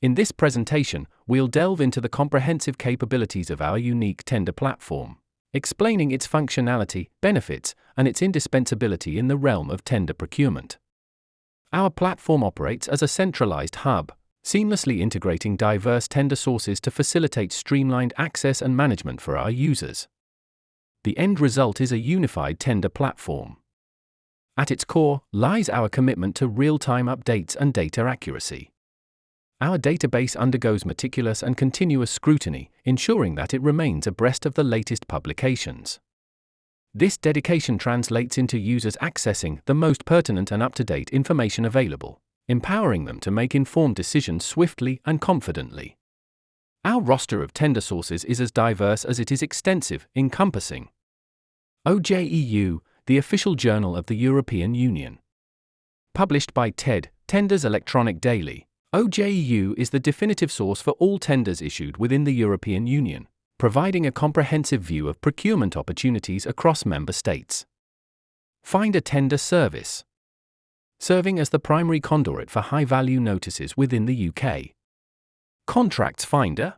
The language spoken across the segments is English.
In this presentation, we'll delve into the comprehensive capabilities of our unique tender platform, explaining its functionality, benefits, and its indispensability in the realm of tender procurement. Our platform operates as a centralized hub, seamlessly integrating diverse tender sources to facilitate streamlined access and management for our users. The end result is a unified tender platform. At its core lies our commitment to real-time updates and data accuracy. Our database undergoes meticulous and continuous scrutiny, ensuring that it remains abreast of the latest publications. This dedication translates into users accessing the most pertinent and up-to-date information available, empowering them to make informed decisions swiftly and confidently. Our roster of tender sources is as diverse as it is extensive, encompassing OJEU, the official journal of the European Union. Published by TED, Tenders Electronic Daily, OJEU is the definitive source for all tenders issued within the European Union, providing a comprehensive view of procurement opportunities across member states. Finder Tender Service, serving as the primary conduit for high-value notices within the UK. Contracts Finder.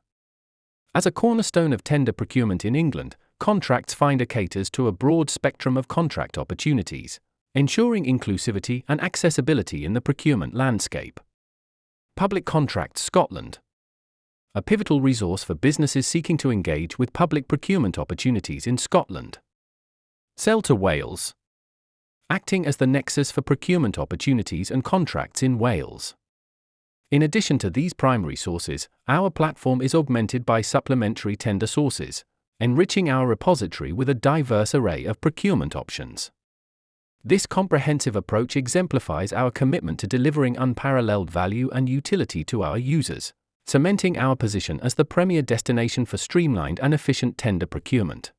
As a cornerstone of tender procurement in England, Contracts Finder caters to a broad spectrum of contract opportunities, ensuring inclusivity and accessibility in the procurement landscape. Public Contracts Scotland, a pivotal resource for businesses seeking to engage with public procurement opportunities in Scotland. Sell to Wales, acting as the nexus for procurement opportunities and contracts in Wales. In addition to these primary sources, our platform is augmented by supplementary tender sources, enriching our repository with a diverse array of procurement options. This comprehensive approach exemplifies our commitment to delivering unparalleled value and utility to our users, cementing our position as the premier destination for streamlined and efficient tender procurement.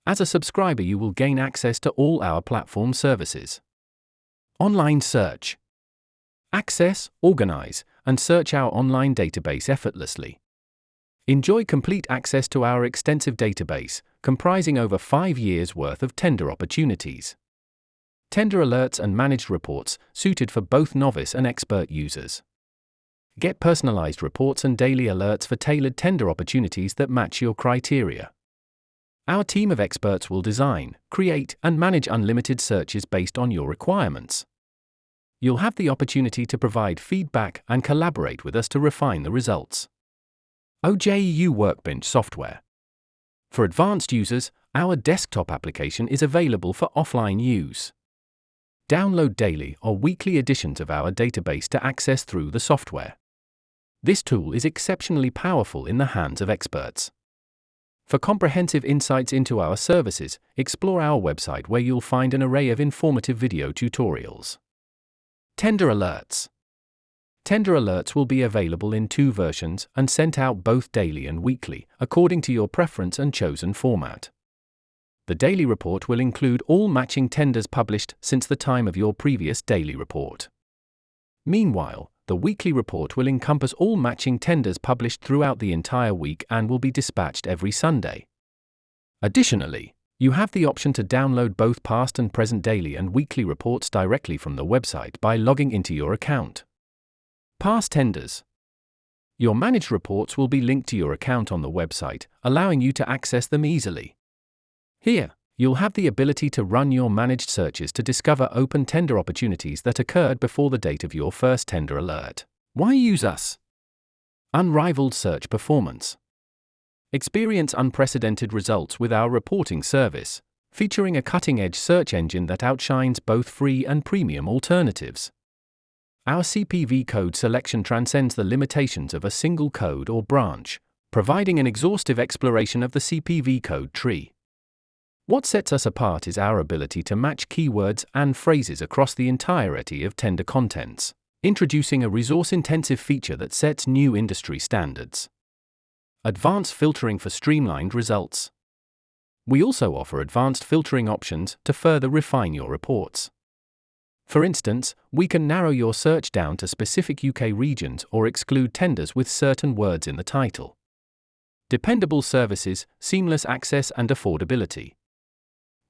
As a subscriber, you will gain access to all our platform services. Online search. Access, organize, and search our online database effortlessly. Enjoy complete access to our extensive database, comprising over 5 years' worth of tender opportunities. Tender alerts and managed reports, suited for both novice and expert users. Get personalized reports and daily alerts for tailored tender opportunities that match your criteria. Our team of experts will design, create, and manage unlimited searches based on your requirements. You'll have the opportunity to provide feedback and collaborate with us to refine the results. OJEU Workbench Software. For advanced users, our desktop application is available for offline use. Download daily or weekly editions of our database to access through the software. This tool is exceptionally powerful in the hands of experts. For comprehensive insights into our services, explore our website where you'll find an array of informative video tutorials. Tender Alerts. Tender alerts will be available in 2 versions and sent out both daily and weekly, according to your preference and chosen format. The daily report will include all matching tenders published since the time of your previous daily report. Meanwhile, the weekly report will encompass all matching tenders published throughout the entire week and will be dispatched every Sunday. Additionally, you have the option to download both past and present daily and weekly reports directly from the website by logging into your account. Past tenders. Your managed reports will be linked to your account on the website, allowing you to access them easily. Here, you'll have the ability to run your managed searches to discover open tender opportunities that occurred before the date of your first tender alert. Why use us? Unrivaled search performance. Experience unprecedented results with our reporting service, featuring a cutting-edge search engine that outshines both free and premium alternatives. Our CPV code selection transcends the limitations of a single code or branch, providing an exhaustive exploration of the CPV code tree. What sets us apart is our ability to match keywords and phrases across the entirety of tender contents, introducing a resource-intensive feature that sets new industry standards. Advanced filtering for streamlined results. We also offer advanced filtering options to further refine your reports. For instance, we can narrow your search down to specific UK regions or exclude tenders with certain words in the title. Dependable services, seamless access, and affordability.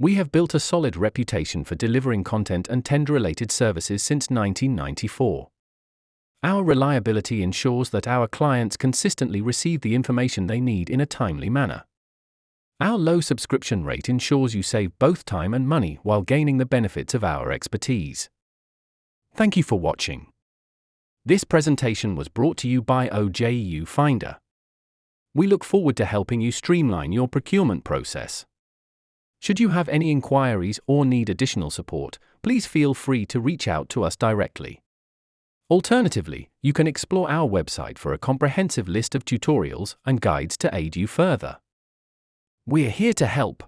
We have built a solid reputation for delivering content and tender-related services since 1994. Our reliability ensures that our clients consistently receive the information they need in a timely manner. Our low subscription rate ensures you save both time and money while gaining the benefits of our expertise. Thank you for watching. This presentation was brought to you by OJEU Finder. We look forward to helping you streamline your procurement process. Should you have any inquiries or need additional support, please feel free to reach out to us directly. Alternatively, you can explore our website for a comprehensive list of tutorials and guides to aid you further. We're here to help.